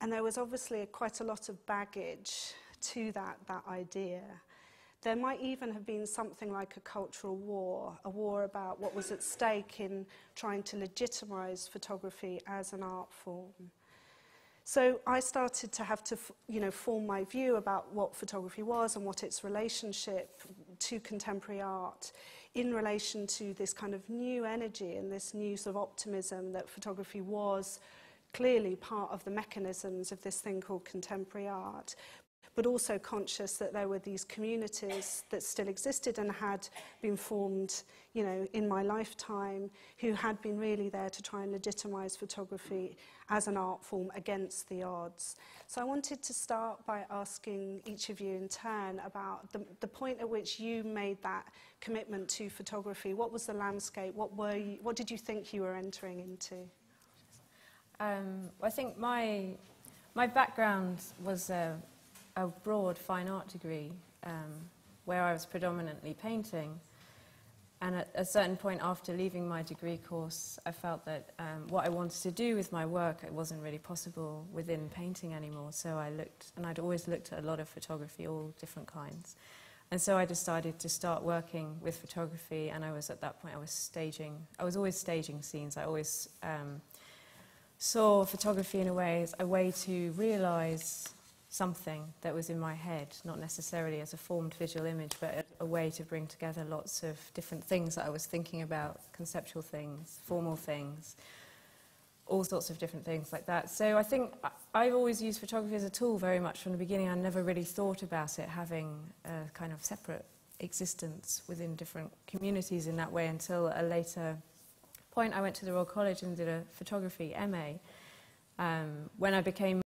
And there was obviously quite a lot of baggage to that idea. There might even have been something like a cultural war, a war about what was at stake in trying to legitimise photography as an art form. So I started to have to, form my view about what photography was and what its relationship to contemporary art in relation to this kind of new energy and this new sort of optimism that photography was clearly part of the mechanisms of this thing called contemporary art, but also conscious that there were these communities that still existed and had been formed, in my lifetime, who had been really there to try and legitimise photography as an art form against the odds. So I wanted to start by asking each of you in turn about the point at which you made that commitment to photography. What was the landscape? What did you think you were entering into? I think my background was a broad fine art degree where I was predominantly painting, and at a certain point after leaving my degree course I felt that what I wanted to do with my work, it wasn't really possible within painting anymore. So I looked, and I'd always looked at a lot of photography, all different kinds, and so I decided to start working with photography. And at that point I was always staging scenes. I always saw photography in a way to realise something that was in my head, not necessarily as a formed visual image, but a way to bring together lots of different things that I was thinking about, conceptual things, formal things, all sorts of different things like that. So I think I've always used photography as a tool very much from the beginning. I never really thought about it having a kind of separate existence within different communities in that way until a later point. I went to the Royal College and did a photography MA when I became